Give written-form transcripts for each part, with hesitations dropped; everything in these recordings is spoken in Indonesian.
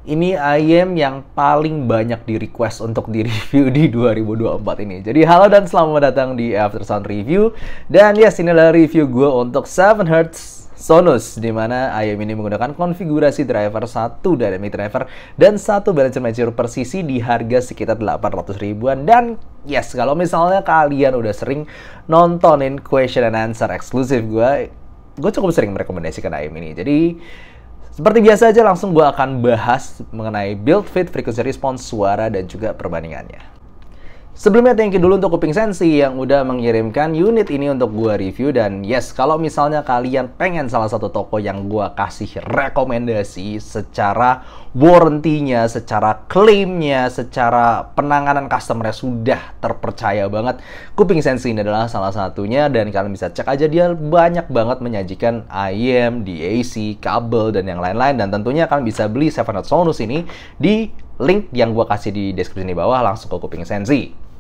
ini IM yang paling banyak di request untuk di review di 2024 ini. Jadi halo dan selamat datang di After Sound Review. Dan yes, ini adalah review gue untuk 7Hz Sonus, dimana IM ini menggunakan konfigurasi driver 1 dynamic driver dan 1 balancer mature persisi di harga sekitar 800 ribuan. Dan yes, kalau misalnya kalian udah sering nontonin question and answer eksklusif gue cukup sering merekomendasikan IM ini. Jadi seperti biasa aja, langsung gue akan bahas mengenai build fit, frequency response, suara, dan juga perbandingannya. Sebelumnya thank you dulu untuk Kuping Sensi yang udah mengirimkan unit ini untuk gue review. Dan yes, kalau misalnya kalian pengen salah satu toko yang gue kasih rekomendasi secara warranty-nya, secara klaimnya, secara penanganan customer sudah terpercaya banget, Kuping Sensi ini adalah salah satunya. Dan kalian bisa cek aja, dia banyak banget menyajikan IM, DAC, kabel, dan yang lain-lain. Dan tentunya kalian bisa beli 7Hz Sonus ini di link yang gue kasih di deskripsi di bawah, langsung ke Kuping Sensi.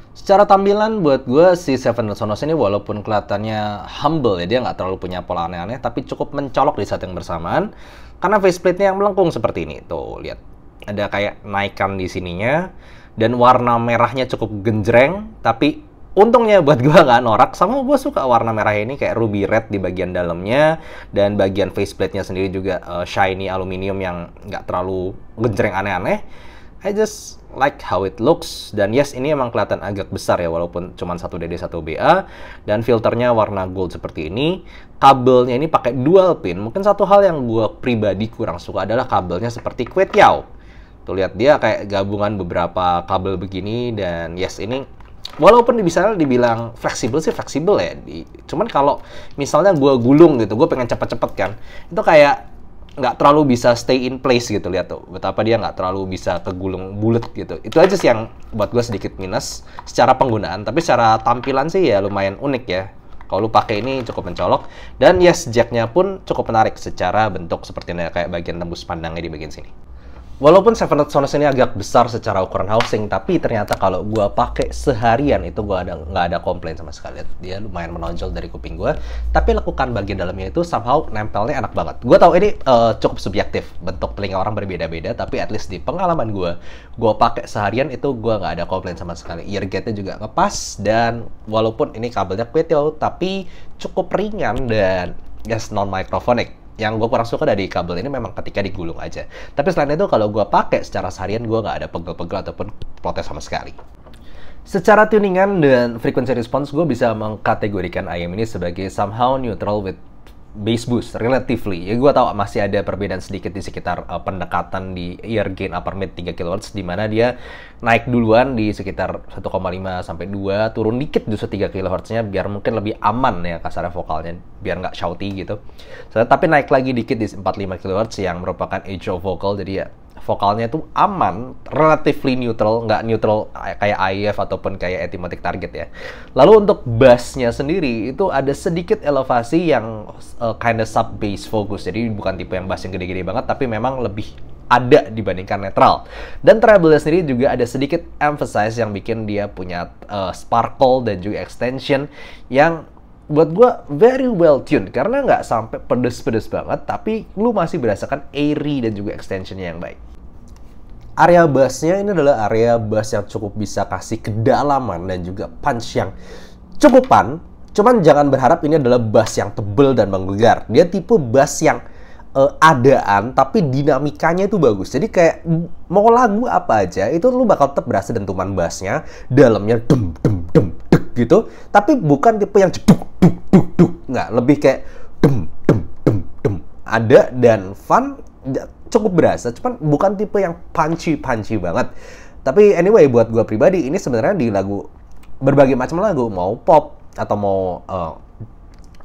Secara tampilan buat gue si 7Hz Sonus ini walaupun kelihatannya humble ya, dia nggak terlalu punya pola aneh-aneh, tapi cukup mencolok di saat yang bersamaan karena faceplate-nya yang melengkung seperti ini. Tuh, lihat. Ada kayak naikan di sininya dan warna merahnya cukup genjreng, tapi untungnya buat gue nggak norak. Sama gue suka warna merah ini kayak ruby red di bagian dalamnya, dan bagian faceplate-nya sendiri juga shiny aluminium yang nggak terlalu genjreng aneh-aneh. I just like how it looks. Dan yes, ini emang kelihatan agak besar ya, walaupun cuma 1DD 1BA. Dan filternya warna gold seperti ini. Kabelnya ini pakai dual pin. Mungkin satu hal yang gue pribadi kurang suka adalah kabelnya seperti Quetiao. Tuh lihat, dia kayak gabungan beberapa kabel begini. Dan yes, ini walaupun bisa dibilang fleksibel sih fleksibel ya. Cuman kalau misalnya gue gulung gitu, gue pengen cepet-cepet kan, itu kayak nggak terlalu bisa stay in place gitu. Lihat tuh betapa dia nggak terlalu bisa kegulung bulat gitu. Itu aja sih yang buat gue sedikit minus secara penggunaan. Tapi secara tampilan sih ya lumayan unik ya. Kalau lu pakai ini cukup mencolok. Dan yes, jacknya pun cukup menarik secara bentuk seperti ini, kayak bagian tembus pandangnya di bagian sini. Walaupun 7Hz Sonus ini agak besar secara ukuran housing, tapi ternyata kalau gue pakai seharian itu gue nggak ada komplain sama sekali. Dia lumayan menonjol dari kuping gue, tapi lekukan bagian dalamnya itu somehow nempelnya enak banget. Gue tahu ini cukup subjektif, bentuk telinga orang berbeda-beda, tapi at least di pengalaman gue pakai seharian itu gue nggak ada komplain sama sekali. Eargate-nya juga ngepas, dan walaupun ini kabelnya Quetiao, tapi cukup ringan dan yes, non-microphonic. Yang gue kurang suka dari kabel ini memang ketika digulung aja. Tapi selain itu, kalau gue pakai secara seharian, gue nggak ada pegel-pegel ataupun protes sama sekali. Secara tuningan dan frequency response, gue bisa mengkategorikan IM ini sebagai somehow neutral with bass boost, relatively. Ya, gue tahu masih ada perbedaan sedikit di sekitar pendekatan di ear gain upper mid 3 kHz, di mana dia naik duluan di sekitar 1,5 sampai 2, turun dikit justru 3 kHz-nya biar mungkin lebih aman ya kasarnya vokalnya, biar nggak shouty gitu. Tapi naik lagi dikit di 4,5 kHz yang merupakan edge of vocal, jadi ya vokalnya itu aman, relatively neutral, nggak neutral kayak IF ataupun kayak Etymotic Target ya. Lalu untuk bassnya sendiri itu ada sedikit elevasi yang kinda sub bass focus, jadi bukan tipe yang bass yang gede-gede banget, tapi memang lebih ada dibandingkan netral. Dan treble-nya sendiri juga ada sedikit emphasize yang bikin dia punya sparkle dan juga extension yang buat gue very well tuned, karena nggak sampai pedes-pedes banget, tapi lu masih berasakan airy dan juga extensionnya yang baik. Area bassnya ini adalah area bass yang cukup bisa kasih kedalaman dan juga punch yang cukupan. Cuman jangan berharap ini adalah bass yang tebel dan menggelegar. Dia tipe bass yang adaan, tapi dinamikanya itu bagus. Jadi kayak mau lagu apa aja, itu lu bakal tetap berasa dentuman bassnya, dalamnya dem dem dem dek gitu. Tapi bukan tipe yang jeduk duk duk duk. Nggak, lebih kayak dem dem dem dem. Ada dan fun, cukup berasa, cuman bukan tipe yang punchy banget. Tapi anyway, buat gue pribadi ini sebenarnya di lagu, berbagai macam lagu, mau pop atau mau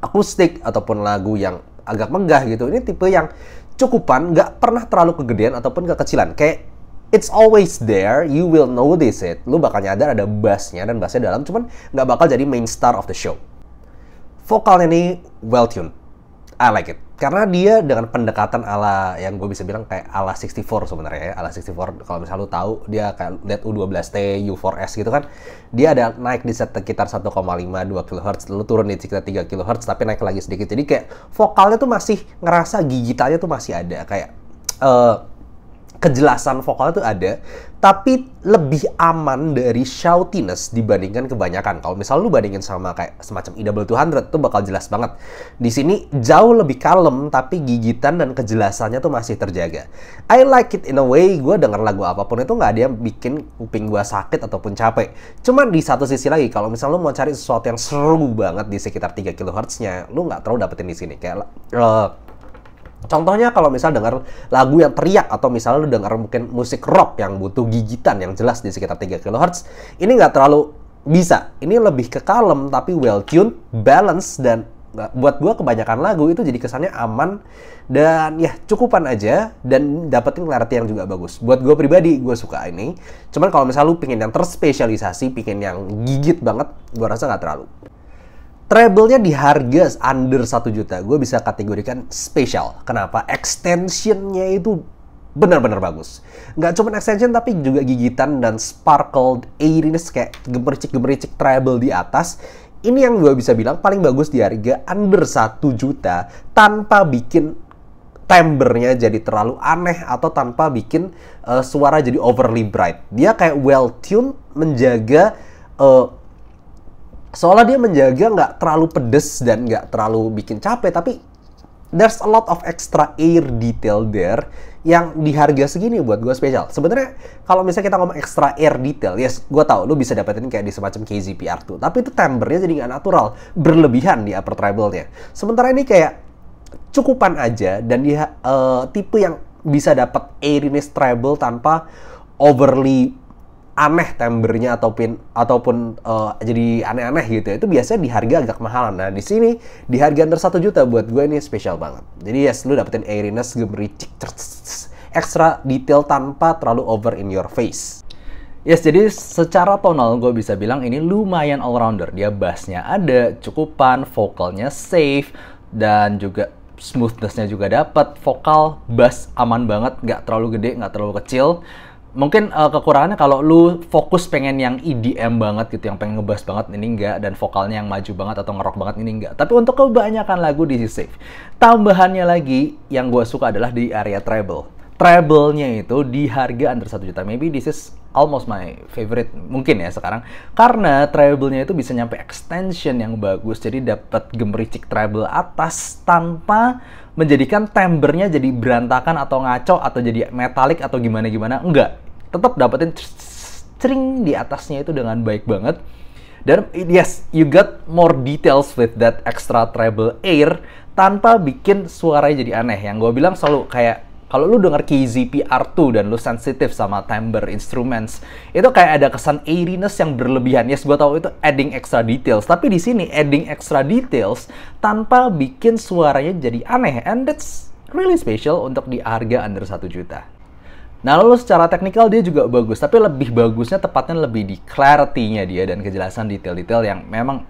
akustik ataupun lagu yang agak megah gitu, ini tipe yang cukupan, nggak pernah terlalu kegedean ataupun kekecilan. Kayak it's always there, you will notice it. Lu bakal nyadar ada bassnya, dan bassnya dalam, cuman nggak bakal jadi main star of the show. Vokalnya ini well tuned, I like it. Karena dia dengan pendekatan ala yang gue bisa bilang kayak ala 64 sebenarnya ya. Ala 64, kalau misalnya lu tahu, dia kayak lihat U12T, U4S gitu kan. Dia ada naik di sekitar 1,5-2 kHz, lalu turun di sekitar 3 kHz, tapi naik lagi sedikit. Jadi kayak vokalnya tuh masih ngerasa gigitannya tuh masih ada. Kayak kejelasan vokal itu ada, tapi lebih aman dari shoutiness dibandingkan kebanyakan. Kalau misal lu bandingin sama kayak semacam EW200 tuh bakal jelas banget. Di sini jauh lebih kalem, tapi gigitan dan kejelasannya tuh masih terjaga. I like it in a way. Gue denger lagu apapun itu nggak ada yang bikin kuping gue sakit ataupun capek. Cuman di satu sisi lagi, kalau misal lu mau cari sesuatu yang seru banget di sekitar 3 kHz-nya, lu nggak terlalu dapetin di sini. Kayak contohnya kalau misal denger lagu yang teriak, atau misalnya lu denger mungkin musik rock yang butuh gigitan yang jelas di sekitar 3 kHz, ini nggak terlalu bisa. Ini lebih ke kalem tapi well tuned, balance, dan buat gue kebanyakan lagu itu jadi kesannya aman dan ya cukupan aja dan dapetin clarity yang juga bagus. Buat gue pribadi, gue suka ini. Cuman kalau misal lu pingin yang terspesialisasi, pingin yang gigit banget, gue rasa nggak terlalu. Treble-nya di harga under 1 juta, gue bisa kategorikan spesial. Kenapa? Extension-nya itu benar-benar bagus. Nggak cuma extension, tapi juga gigitan dan sparkled airiness, kayak gemericik-gemericik treble di atas. Ini yang gue bisa bilang paling bagus di harga under 1 juta, tanpa bikin timbre-nya jadi terlalu aneh, atau tanpa bikin suara jadi overly bright. Dia kayak well-tuned, menjaga... soalnya dia menjaga nggak terlalu pedes dan nggak terlalu bikin capek, tapi there's a lot of extra air detail there yang di harga segini buat gue spesial. Sebenarnya kalau misalnya kita ngomong extra air detail, yes, gue tahu lu bisa dapetin kayak di semacam KZP-R2, tapi itu timbre-nya jadi nggak natural, berlebihan di upper treble-nya. Sementara ini kayak cukupan aja, dan dia tipe yang bisa dapat airiness treble tanpa overly aneh timbre-nya ataupun jadi aneh-aneh gitu. Itu biasanya di harga agak mahalan. Nah, di sini di harga under 1 juta buat gue ini spesial banget. Jadi yes, lu dapetin airiness, gemericik, extra detail tanpa terlalu over in your face. Yes, jadi secara tonal gue bisa bilang ini lumayan all-rounder. Dia bassnya ada, cukupan, vokalnya safe, dan juga smoothness-nya juga dapat. Vokal, bass aman banget, nggak terlalu gede, nggak terlalu kecil. Mungkin kekurangannya kalau lu fokus pengen yang EDM banget gitu, yang pengen ngebass banget, ini enggak, dan vokalnya yang maju banget atau ngerock banget, ini enggak. Tapi untuk kebanyakan lagu di safe. Tambahannya lagi yang gue suka adalah di area treble. Treble-nya itu di harga under 1 juta. Maybe this is almost my favorite mungkin ya sekarang. Karena treble-nya itu bisa nyampe extension yang bagus. Jadi dapat gemericik treble atas tanpa menjadikan timbre-nya jadi berantakan atau ngaco atau jadi metalik atau gimana-gimana. Enggak. Tetap dapetin string di atasnya itu dengan baik banget. Dan yes, you got more details with that extra treble air tanpa bikin suaranya jadi aneh. Yang gue bilang selalu kayak kalau lu denger KZP-R2 dan lu sensitif sama timbre instruments, itu kayak ada kesan airiness yang berlebihan. Yes, gue tahu itu adding extra details, tapi di sini adding extra details tanpa bikin suaranya jadi aneh, and that's really special untuk di harga under 1 juta. Nah, lalu secara teknikal dia juga bagus, tapi lebih bagusnya tepatnya lebih di clarity-nya dia dan kejelasan detail-detail yang memang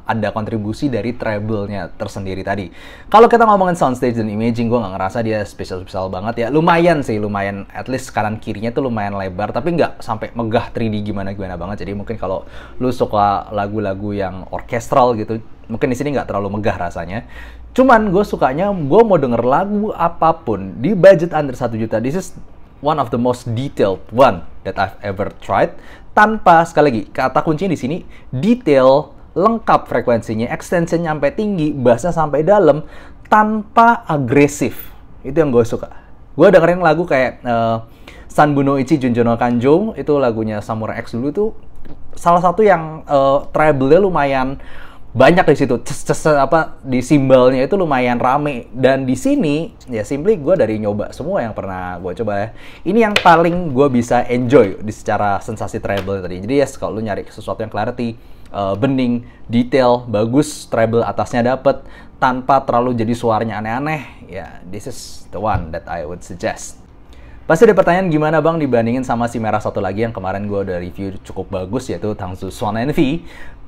ada kontribusi dari treble-nya tersendiri tadi. Kalau kita ngomongin soundstage dan imaging, gue nggak ngerasa dia spesial-spesial banget ya. Lumayan sih, lumayan, at least kanan kirinya tuh lumayan lebar, tapi nggak sampai megah 3D gimana-gimana banget. Jadi mungkin kalau lu suka lagu-lagu yang orkestral gitu, mungkin di sini nggak terlalu megah rasanya. Cuman gue sukanya, gue mau denger lagu apapun di budget under 1 juta. This is one of the most detailed one that I've ever tried. Tanpa, sekali lagi, kata kuncinya di sini, detail, lengkap frekuensinya, extension sampai tinggi, bassnya sampai dalam, tanpa agresif. Itu yang gue suka. Gue dengerin lagu kayak Sanbuno Ichi Junjono Kanjong, itu lagunya Samurai X dulu, itu salah satu yang treble-nya lumayan banyak di situ, di simbalnya itu lumayan rame. Dan di sini ya simply gue dari nyoba semua yang pernah gue coba ya, ini yang paling gue bisa enjoy di secara sensasi treble tadi. Jadi yes, kalau lu nyari sesuatu yang clarity, bening, detail, bagus, treble atasnya dapet tanpa terlalu jadi suaranya aneh-aneh, ya this is the one that I would suggest. Pasti ada pertanyaan, gimana bang dibandingin sama si merah satu lagi yang kemarin gue udah review cukup bagus, yaitu Tangsu Swan NV.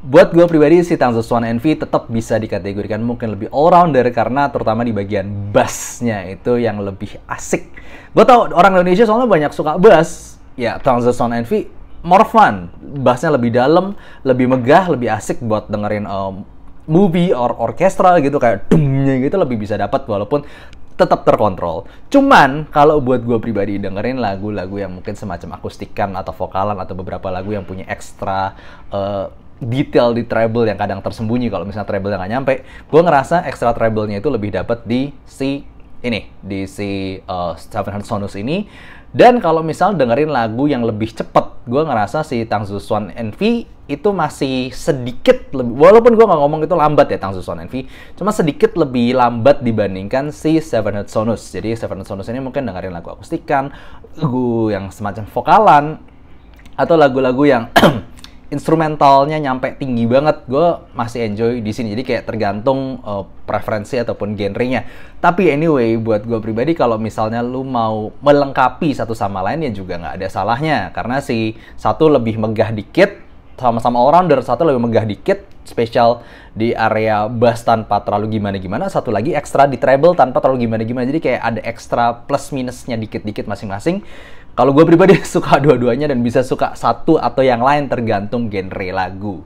Buat gue pribadi, si Tangsu Swan NV tetap bisa dikategorikan mungkin lebih all-rounder, karena terutama di bagian bassnya itu yang lebih asik. Gue tau orang Indonesia soalnya banyak suka bass, ya Tangsu Swan NV more fun. Bassnya lebih dalam, lebih megah, lebih asik buat dengerin movie or orkestra gitu, kayak dumnya gitu lebih bisa dapat, walaupun tetap terkontrol. Cuman kalau buat gue pribadi dengerin lagu-lagu yang mungkin semacam akustikan atau vokalan atau beberapa lagu yang punya ekstra detail di treble yang kadang tersembunyi kalau misalnya treble yang nggak nyampe, gue ngerasa ekstra treble-nya itu lebih dapat di si Seven Sonus ini. Dan kalau misal dengerin lagu yang lebih cepet, gue ngerasa si Tangsu Swan NV itu masih sedikit lebih, walaupun gue nggak ngomong itu lambat ya Tangsu Swan NV, cuma sedikit lebih lambat dibandingkan si Seven Sonus. Jadi Seven Sonus ini mungkin dengerin lagu akustikan, lagu yang semacam vokalan, atau lagu-lagu yang instrumentalnya nyampe tinggi banget, gue masih enjoy di sini. Jadi kayak tergantung preferensi ataupun genrenya. Tapi anyway, buat gue pribadi kalau misalnya lu mau melengkapi satu sama lain ya juga nggak ada salahnya. Karena si satu lebih megah dikit, sama-sama all-rounder, satu lebih megah dikit, spesial di area bass tanpa terlalu gimana-gimana, satu lagi ekstra di treble tanpa terlalu gimana-gimana. Jadi kayak ada ekstra plus minusnya dikit-dikit masing-masing. Kalau gue pribadi suka dua-duanya dan bisa suka satu atau yang lain tergantung genre lagu.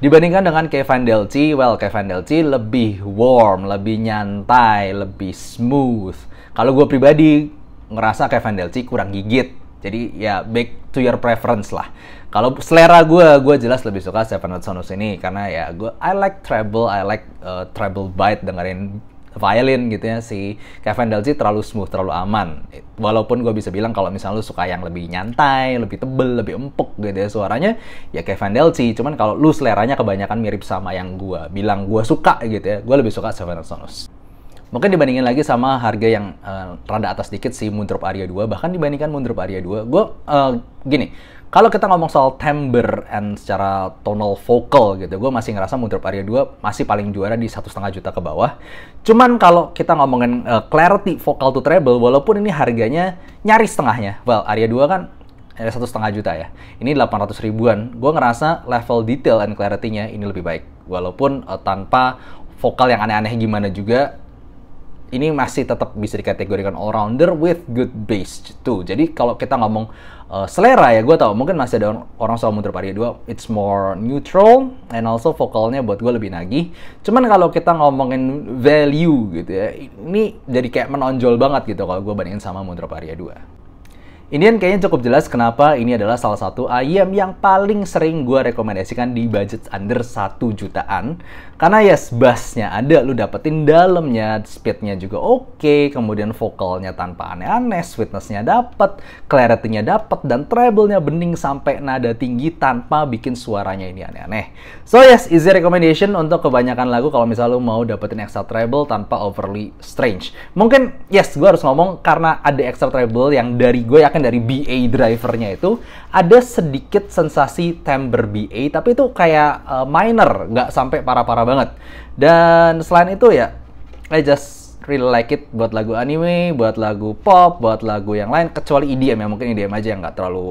Dibandingkan dengan Kevin Delci, well Kevin Delci lebih warm, lebih nyantai, lebih smooth. Kalau gue pribadi ngerasa Kevin Delci kurang gigit. Jadi ya back to your preference lah. Kalau selera gue jelas lebih suka Seven Sonus ini karena ya I like treble, I like treble bite dengerin violin gitu ya. Si Kevin Delci terlalu smooth, terlalu aman. Walaupun gue bisa bilang kalau misalnya lu suka yang lebih nyantai, lebih tebel, lebih empuk gitu ya suaranya, ya Kevin Delci. Cuman kalau lu seleranya kebanyakan mirip sama yang gue bilang gue suka gitu ya, gue lebih suka Seven Sonus. Mungkin dibandingin lagi sama harga yang rada atas dikit si Moondrop Aria 2, bahkan dibandingkan Moondrop Aria 2, gue gini, kalau kita ngomong soal timbre and secara tonal vocal gitu, gue masih ngerasa Moondrop Aria 2 masih paling juara di 1,5 juta ke bawah. Cuman kalau kita ngomongin clarity vocal to treble, walaupun ini harganya nyaris setengahnya, well Aria 2 kan 1,5 juta ya, ini 800 ribuan, gue ngerasa level detail and clarity-nya ini lebih baik. Walaupun tanpa vokal yang aneh-aneh gimana juga, ini masih tetap bisa dikategorikan all-rounder with good bass too. Jadi kalau kita ngomong selera ya, gue tau mungkin masih ada orang soal Moondrop Aria 2, it's more neutral, and also vokalnya buat gue lebih nagih. Cuman kalau kita ngomongin value gitu ya, ini jadi kayak menonjol banget gitu kalau gue bandingin sama Moondrop Aria 2. Ini kan kayaknya cukup jelas kenapa ini adalah salah satu IEM yang paling sering gue rekomendasikan di budget under 1 jutaan. Karena yes, bassnya ada, lu dapetin dalamnya, speednya juga oke, kemudian vokalnya tanpa aneh-aneh, sweetnessnya dapet, clarity-nya dapet, dan treble-nya bening sampai nada tinggi tanpa bikin suaranya ini aneh-aneh. So yes, easy recommendation untuk kebanyakan lagu kalau misalnya lu mau dapetin extra treble tanpa overly strange. Mungkin yes, gue harus ngomong karena ada extra treble yang dari gue yakin dari BA drivernya itu ada sedikit sensasi timbre BA, tapi itu kayak minor, nggak sampai parah-parah banget. Dan selain itu ya, I just really like it buat lagu anime, buat lagu pop, buat lagu yang lain, kecuali EDM ya, mungkin EDM aja yang nggak terlalu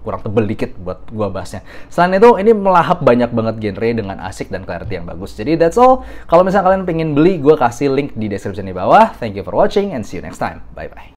kurang tebel dikit buat gua bahasnya. Selain itu, ini melahap banyak banget genre dengan asik dan clarity yang bagus. Jadi that's all. Kalau misalnya kalian pengen beli, gua kasih link di description di bawah. Thank you for watching and see you next time. Bye-bye.